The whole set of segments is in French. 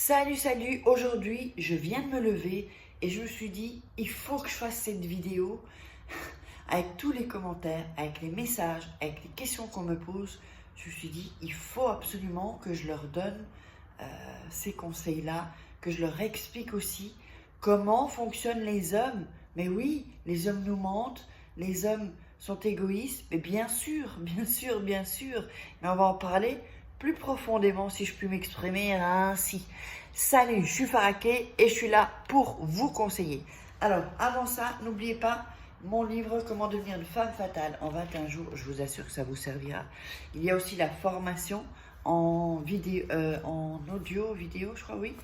Salut, salut! Aujourd'hui, je viens de me lever et je me suis dit, il faut que je fasse cette vidéo avec tous les commentaires, avec les messages, avec les questions qu'on me pose. Je me suis dit, il faut absolument que je leur donne ces conseils-là, que je leur explique aussi comment fonctionnent les hommes. Mais oui, les hommes nous mentent, les hommes sont égoïstes, mais bien sûr, bien sûr, bien sûr. Mais on va en parler plus profondément, si je puis m'exprimer ainsi. Salut, je suis Faraké et je suis là pour vous conseiller. Alors, avant ça, n'oubliez pas mon livre « Comment devenir une femme fatale en 21 jours ». Je vous assure que ça vous servira. Il y a aussi la formation en vidéo, en audio, vidéo, je crois, oui.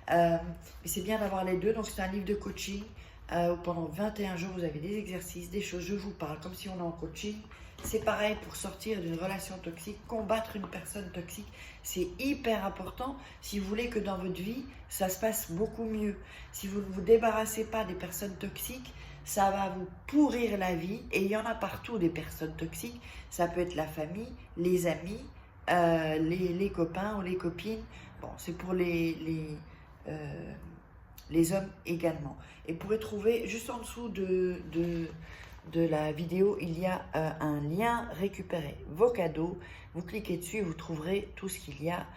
Mais c'est bien d'avoir les deux. Donc, c'est un livre de coaching. Où pendant 21 jours, vous avez des exercices, des choses. Je vous parle comme si on est en coaching. C'est pareil pour sortir d'une relation toxique, combattre une personne toxique. C'est hyper important si vous voulez que dans votre vie, ça se passe beaucoup mieux. Si vous ne vous débarrassez pas des personnes toxiques, ça va vous pourrir la vie. Et il y en a partout des personnes toxiques. Ça peut être la famille, les amis, les copains ou les copines. Bon, c'est pour les hommes également. Et vous pourrez trouver juste en dessous de la vidéo, il y a un lien récupérer vos cadeaux. Vous cliquez dessus et vous trouverez tout ce qu'il y a.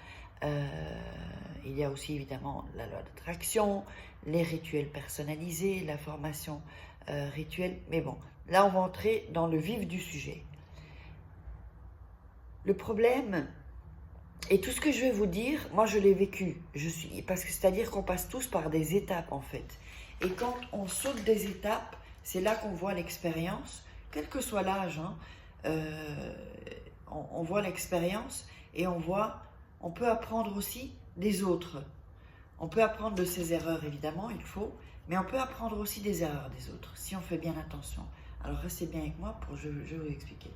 Il y a aussi évidemment la loi d'attraction, les rituels personnalisés, la formation rituelle. Mais bon, là on va entrer dans le vif du sujet. Le problème, et tout ce que je vais vous dire, moi je l'ai vécu. Parce que c'est-à-dire qu'on passe tous par des étapes en fait. Et quand on saute des étapes, c'est là qu'on voit l'expérience, quel que soit l'âge. On voit l'expérience et on peut apprendre aussi des autres. On peut apprendre de ses erreurs, évidemment, il faut, mais on peut apprendre aussi des erreurs des autres, si on fait bien attention. Alors restez bien avec moi, je vais vous expliquer.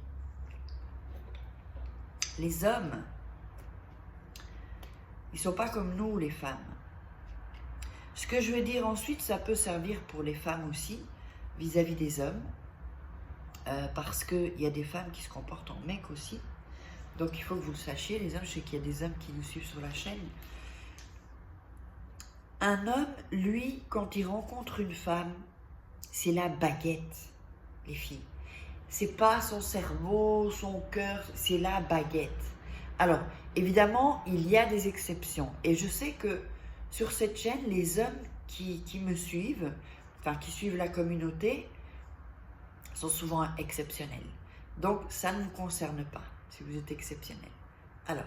Les hommes, ils ne sont pas comme nous, les femmes. Ce que je vais dire ensuite, ça peut servir pour les femmes aussi, vis-à-vis des hommes, parce qu'il y a des femmes qui se comportent en mec aussi. Donc il faut que vous le sachiez, les hommes, je sais qu'il y a des hommes qui nous suivent sur la chaîne. Un homme, lui, quand il rencontre une femme, c'est la baguette, les filles. C'est pas son cerveau, son cœur, c'est la baguette. Alors, évidemment, il y a des exceptions. Et je sais que sur cette chaîne, les hommes qui me suivent, enfin qui suivent la communauté, sont souvent exceptionnels. Donc, ça ne vous concerne pas, si vous êtes exceptionnel. Alors,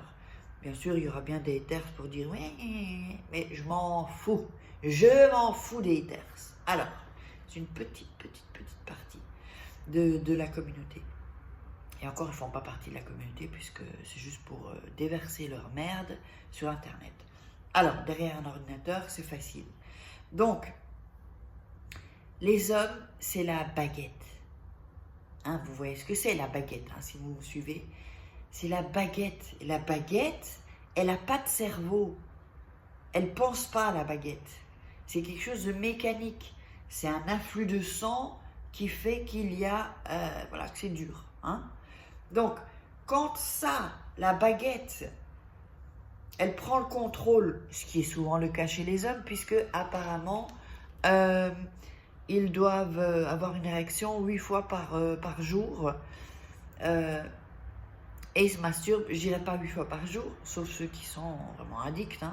bien sûr, il y aura bien des haters pour dire « oui, mais je m'en fous. Je m'en fous des haters. » Alors, c'est une petite partie de la communauté. Et encore, ils ne font pas partie de la communauté puisque c'est juste pour déverser leur merde sur Internet. Alors, derrière un ordinateur, c'est facile. Donc, les hommes, c'est la baguette. Vous voyez ce que c'est la baguette, si vous me suivez. C'est la baguette. Et la baguette, elle n'a pas de cerveau. Elle ne pense pas, la baguette. C'est quelque chose de mécanique. C'est un afflux de sang qui fait qu'il y a... voilà, que c'est dur. Donc, quand ça, la baguette, elle prend le contrôle, ce qui est souvent le cas chez les hommes, puisque apparemment, ils doivent avoir une érection 8 fois par jour. Et ils se masturbent, je dirais pas 8 fois par jour, sauf ceux qui sont vraiment addicts.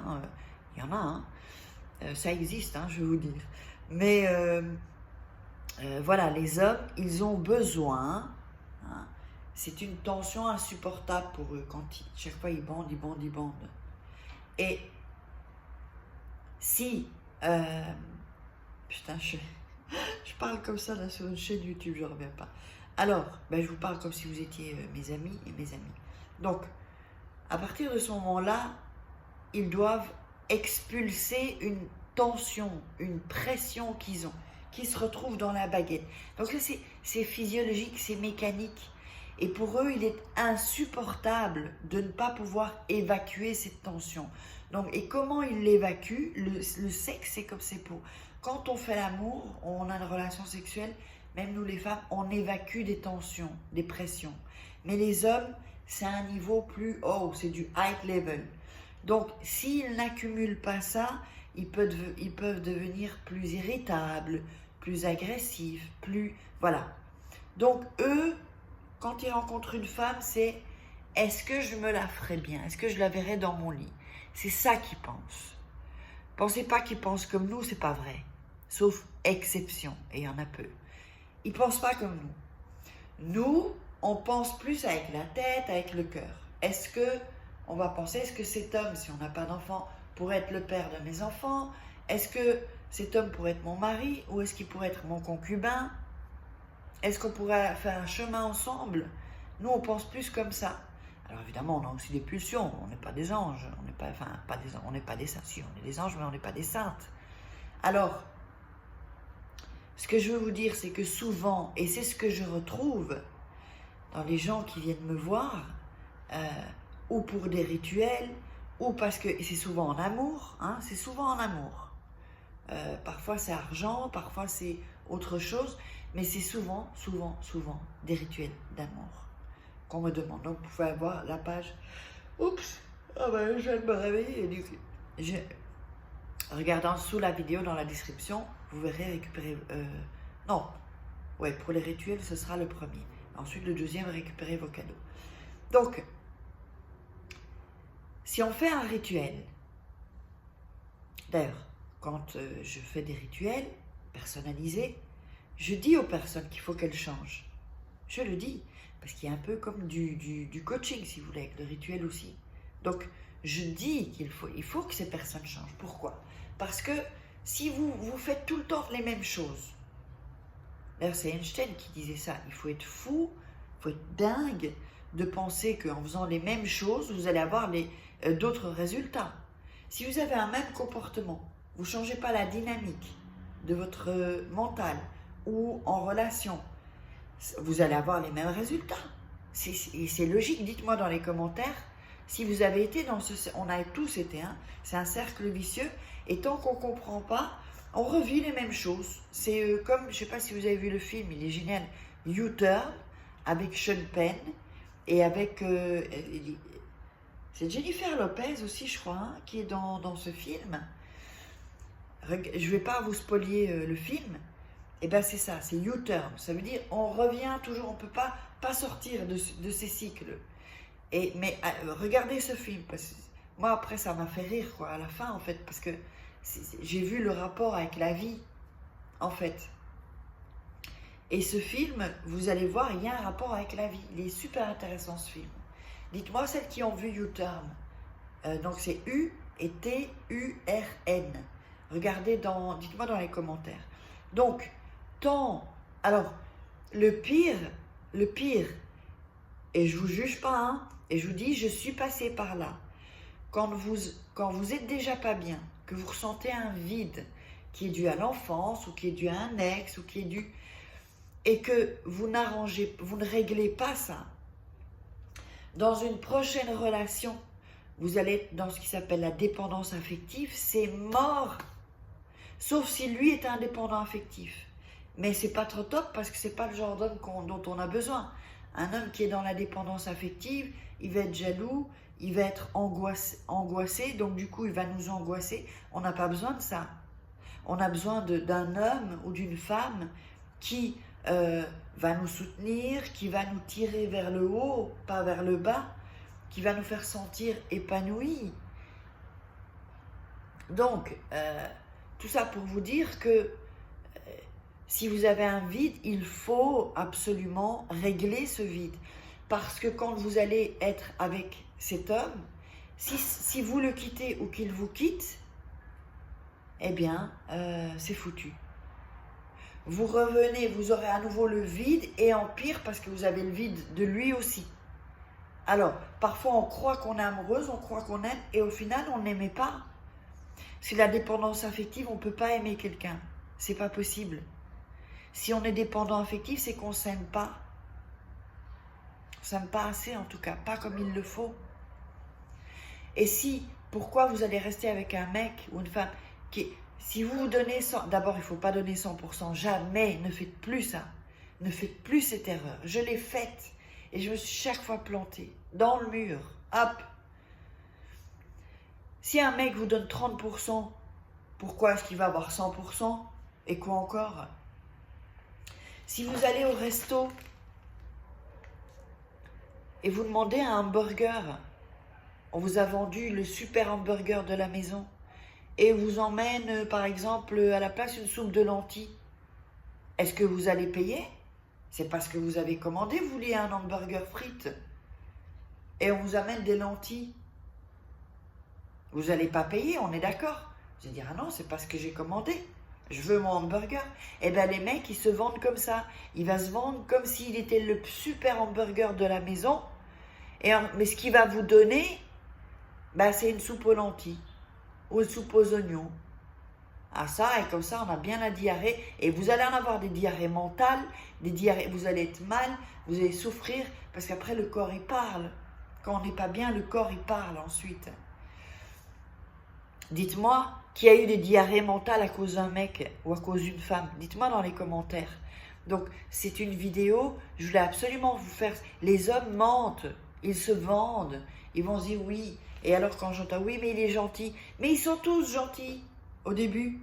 Il y en a, ça existe, je vais vous dire. Mais voilà, les hommes, ils ont besoin... c'est une tension insupportable pour eux. Chaque fois, ils bandent. Et si... putain, je parle comme ça là, sur une chaîne YouTube, je ne reviens pas. Alors, je vous parle comme si vous étiez mes amis et mes amis. Donc, à partir de ce moment-là, ils doivent expulser une tension, une pression qu'ils ont, qui se retrouve dans la baguette. Donc ça, c'est physiologique, c'est mécanique. Et pour eux, il est insupportable de ne pas pouvoir évacuer cette tension. Donc, et comment ils l'évacuent? Le sexe, c'est comme c'est pour... Quand on fait l'amour, on a une relation sexuelle, même nous les femmes, on évacue des tensions, des pressions. Mais les hommes, c'est un niveau plus haut, c'est du high level. Donc, s'ils n'accumulent pas ça, ils peuvent devenir plus irritables, plus agressifs, plus... Voilà. Donc, eux, quand ils rencontrent une femme, c'est « est-ce que je me la ferais bien? Est-ce que je la verrais dans mon lit ?» C'est ça qu'ils pensent. Pensez pas qu'ils pensent comme nous, c'est pas vrai. Sauf exception, et il y en a peu. Ils pensent pas comme nous. Nous, on pense plus avec la tête, avec le cœur. Est-ce que on va penser, est-ce que cet homme, si on n'a pas d'enfant, pourrait être le père de mes enfants? Est-ce que cet homme pourrait être mon mari? Ou est-ce qu'il pourrait être mon concubin? Est-ce qu'on pourrait faire un chemin ensemble? Nous, on pense plus comme ça. Alors évidemment, on a aussi des pulsions. On n'est pas des anges. On n'est pas, enfin, pas des, on n'est pas des saints. Si, on est des anges, mais on n'est pas des saintes. Alors, ce que je veux vous dire, c'est que souvent, et c'est ce que je retrouve dans les gens qui viennent me voir, ou pour des rituels, ou parce que c'est souvent en amour, hein, c'est souvent en amour. Parfois c'est argent, parfois c'est autre chose, mais c'est souvent des rituels d'amour qu'on me demande. Donc vous pouvez avoir la page. Oups, ah ben, je viens de me réveiller. Et du coup, regardant sous la vidéo dans la description, vous verrez récupérer. Non, ouais, pour les rituels, ce sera le premier. Ensuite, le deuxième, récupérer vos cadeaux. Donc, si on fait un rituel, d'ailleurs, quand je fais des rituels personnalisés, je dis aux personnes qu'il faut qu'elles changent. Je le dis, parce qu'il y a un peu comme du coaching, si vous voulez, avec le rituel aussi. Donc, je dis qu'il faut que ces personnes changent. Pourquoi? Parce que si vous faites tout le temps les mêmes choses, d'ailleurs, c'est Einstein qui disait ça, il faut être fou, il faut être dingue de penser qu'en faisant les mêmes choses, vous allez avoir d'autres résultats. Si vous avez un même comportement, vous ne changez pas la dynamique de votre mental ou en relation, vous allez avoir les mêmes résultats. C'est logique. Dites-moi dans les commentaires si vous avez été dans ce... On a tous été, hein, c'est un cercle vicieux. Et tant qu'on ne comprend pas, on revit les mêmes choses. C'est comme, je ne sais pas si vous avez vu le film, il est génial, U-Turn, avec Sean Penn et avec... c'est Jennifer Lopez aussi, je crois, hein, qui est dans ce film. Je ne vais pas vous spoiler le film. Et bien c'est ça, c'est U-turn. Ça veut dire on revient toujours, on ne peut pas sortir de ces cycles. Mais regardez ce film, parce que moi après ça m'a fait rire quoi, à la fin en fait, parce que j'ai vu le rapport avec la vie en fait. Et ce film, vous allez voir, il y a un rapport avec la vie. Il est super intéressant ce film. Dites-moi celles qui ont vu U-turn. Donc c'est U et T-U-R-N. Regardez dites-moi dans les commentaires. Donc, alors, le pire, et je vous juge pas, hein, et je vous dis, je suis passée par là. Quand vous êtes déjà pas bien, que vous ressentez un vide qui est dû à l'enfance, ou qui est dû à un ex, ou qui est dû... et que vous ne réglez pas ça, dans une prochaine relation, vous allez être dans ce qui s'appelle la dépendance affective, c'est mort. Sauf si lui est indépendant affectif. Mais c'est pas trop top parce que c'est pas le genre d'homme dont on a besoin. Un homme qui est dans la dépendance affective, il va être jaloux, il va être angoissé, donc du coup il va nous angoisser. On n'a pas besoin de ça. On a besoin d'un homme ou d'une femme qui va nous soutenir, qui va nous tirer vers le haut, pas vers le bas, qui va nous faire sentir épanouis. Donc, tout ça pour vous dire que si vous avez un vide, il faut absolument régler ce vide. Parce que quand vous allez être avec cet homme, si vous le quittez ou qu'il vous quitte, eh bien, c'est foutu. Vous revenez, vous aurez à nouveau le vide et en pire parce que vous avez le vide de lui aussi. Alors, parfois on croit qu'on est amoureuse, on croit qu'on aime et au final on n'aimait pas. Si la dépendance affective, on ne peut pas aimer quelqu'un. C'est pas possible. Si on est dépendant affectif, c'est qu'on ne s'aime pas. On ne s'aime pas assez en tout cas, pas comme il le faut. Et pourquoi vous allez rester avec un mec ou une femme si vous donnez 100%, d'abord il ne faut pas donner 100%, jamais, ne faites plus ça. Ne faites plus cette erreur. Je l'ai faite et je me suis chaque fois plantée dans le mur. Hop. Si un mec vous donne 30%, pourquoi est-ce qu'il va avoir 100%? Et quoi encore? Si vous allez au resto et vous demandez un hamburger, on vous a vendu le super hamburger de la maison et vous emmène par exemple à la place une soupe de lentilles, est-ce que vous allez payer? C'est parce que vous avez commandé, vous voulez un hamburger frites et on vous amène des lentilles. Vous n'allez pas payer, on est d'accord? Vous allez dire, ah non, c'est parce que j'ai commandé. Je veux mon hamburger. Eh bien, les mecs, ils se vendent comme ça. Il va se vendre comme s'il était le super hamburger de la maison. Mais ce qu'il va vous donner, bah, c'est une soupe aux lentilles ou une soupe aux oignons. Ah ça, et comme ça, on a bien la diarrhée. Et vous allez en avoir des diarrhées mentales, des diarrhées, vous allez être mal, vous allez souffrir, parce qu'après, le corps, il parle. Quand on n'est pas bien, le corps, il parle ensuite. Dites-moi qui a eu des diarrhées mentales à cause d'un mec ou à cause d'une femme. Dites-moi dans les commentaires. Donc, c'est une vidéo, je voulais absolument vous faire... Les hommes mentent, ils se vendent, ils vont se dire oui. Et alors quand j'entends oui, mais il est gentil. Mais ils sont tous gentils au début.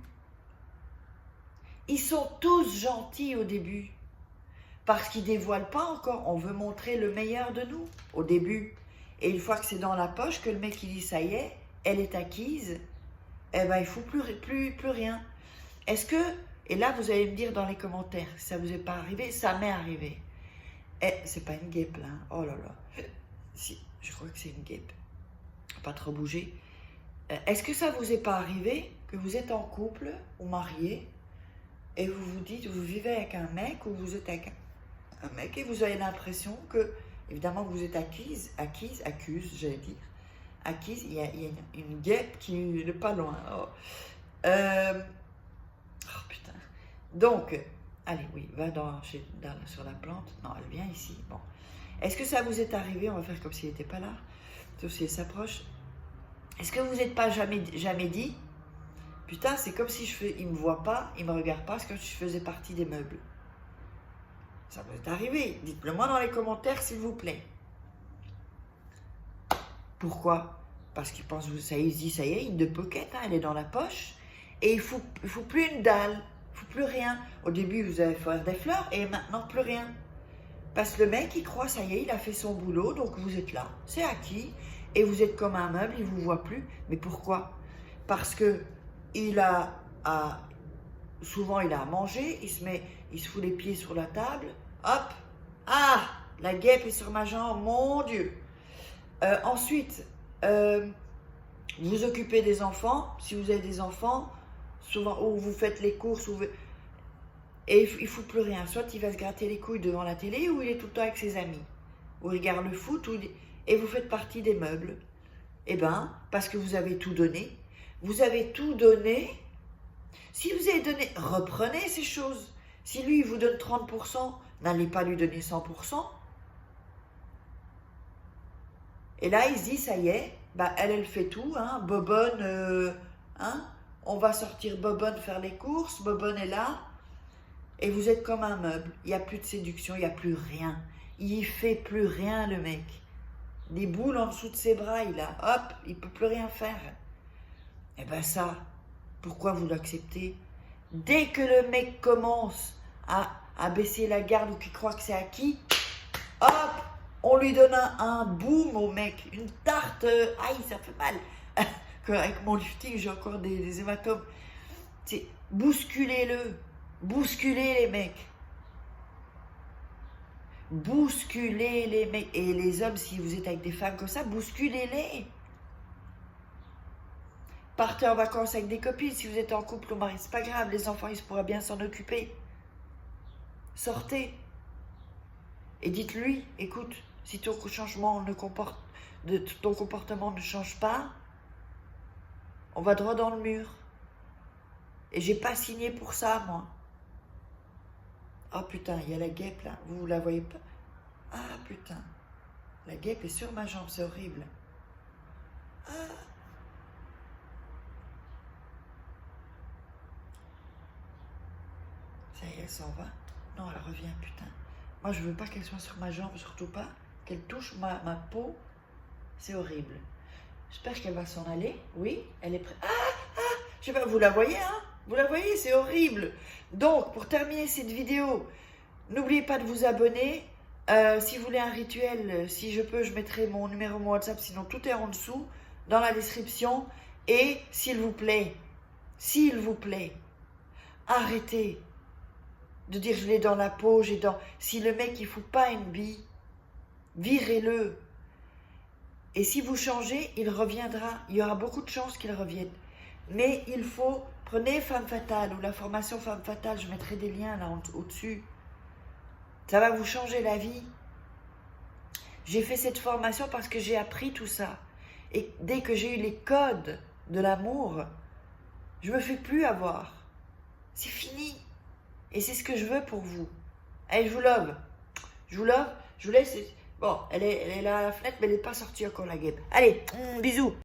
Ils sont tous gentils au début. Parce qu'ils ne dévoilent pas encore. On veut montrer le meilleur de nous au début. Et une fois que c'est dans la poche, que le mec il dit ça y est, elle est acquise, eh ben, il ne faut plus rien. Est-ce que, et là vous allez me dire dans les commentaires, si ça ne vous est pas arrivé, ça m'est arrivé. C'est pas une guêpe là, oh là là. Si, je crois que c'est une guêpe. Pas trop bouger. Est-ce que ça vous est pas arrivé que vous êtes en couple ou marié et vous vous dites, vous vivez avec un mec ou vous êtes avec un mec et vous avez l'impression que, évidemment, vous êtes accuse, j'allais dire. Acquise, il y a une guêpe qui n'est pas loin. Oh. Oh putain. Donc, allez, oui, va sur la plante. Non, elle vient ici. Bon. Est-ce que ça vous est arrivé? On va faire comme s'il n'était pas là. Sauf s'il s'approche. Est-ce que vous n'êtes pas jamais dit, putain, c'est comme si il ne me voit pas, il ne me regarde pas, c'est comme si je faisais partie des meubles. Ça vous est arrivé? Dites-le moi dans les commentaires, s'il vous plaît. Pourquoi? Parce qu'il pense, ça y est, il se dit, ça y est, une de pocket, hein, elle est dans la poche, et il faut plus une dalle, il ne faut plus rien. Au début, vous allez faire des fleurs, et maintenant, plus rien. Parce que le mec, il croit, ça y est, il a fait son boulot, donc vous êtes là, c'est acquis, et vous êtes comme un meuble, il ne vous voit plus. Mais pourquoi? Parce que souvent, il a à manger, il se fout les pieds sur la table, hop, ah, la guêpe est sur ma jambe, mon Dieu. Ensuite, vous occupez des enfants, si vous avez des enfants, souvent, ou vous faites les courses, et il ne fout plus rien. Soit il va se gratter les couilles devant la télé, ou il est tout le temps avec ses amis. Ou il regarde le foot, et vous faites partie des meubles. Eh bien, parce que vous avez tout donné. Vous avez tout donné. Si vous avez donné, reprenez ces choses. Si lui, il vous donne 30%, n'allez pas lui donner 100%. Et là, il se dit, ça y est, bah, elle fait tout, hein, Bobonne, hein, on va sortir Bobonne faire les courses, Bobonne est là, et vous êtes comme un meuble, il n'y a plus de séduction, il n'y a plus rien, il fait plus rien le mec, des boules en dessous de ses bras, hop, il peut plus rien faire. Et ben ça, pourquoi vous l'acceptez? Dès que le mec commence à baisser la garde ou qu'il croit que c'est acquis, hop, on lui donne un boom au mec, une tarte, aïe, ça fait mal. Avec mon lifting, j'ai encore des hématomes. Bousculez-le, bousculez les mecs. Bousculez les mecs. Et les hommes, si vous êtes avec des femmes comme ça, bousculez-les. Partez en vacances avec des copines, si vous êtes en couple ou mari, c'est pas grave, les enfants, ils pourraient bien s'en occuper. Sortez. Et dites-lui, écoute, si ton comportement ne change pas, on va droit dans le mur. Et j'ai pas signé pour ça, moi. Oh putain, il y a la guêpe là, vous la voyez pas? Ah putain, la guêpe est sur ma jambe, c'est horrible. Ah. Ça y est, elle s'en va. Non, elle revient, putain. Moi, je veux pas qu'elle soit sur ma jambe, surtout pas. Qu'elle touche ma peau, c'est horrible. J'espère qu'elle va s'en aller. Oui, elle est prête. Je sais pas, vous la voyez, hein? Vous la voyez, c'est horrible. Donc, pour terminer cette vidéo, n'oubliez pas de vous abonner. Si vous voulez un rituel, si je peux, je mettrai mon numéro, mon WhatsApp, sinon tout est en dessous, dans la description. Et s'il vous plaît, arrêtez de dire je l'ai dans la peau, j'ai dans... Si le mec il fout pas une bille, virez-le. Et si vous changez, il reviendra. Il y aura beaucoup de chances qu'il revienne. Mais il faut, prenez Femme Fatale ou la formation Femme Fatale, je mettrai des liens là au-dessus. Ça va vous changer la vie. J'ai fait cette formation parce que j'ai appris tout ça. Et dès que j'ai eu les codes de l'amour, je me fais plus avoir. C'est fini. Et c'est ce que je veux pour vous. Allez, je vous love. Je vous love. Je vous laisse. Bon, elle est là à la fenêtre, mais elle n'est pas sortie encore la guêpe. Allez, bisous.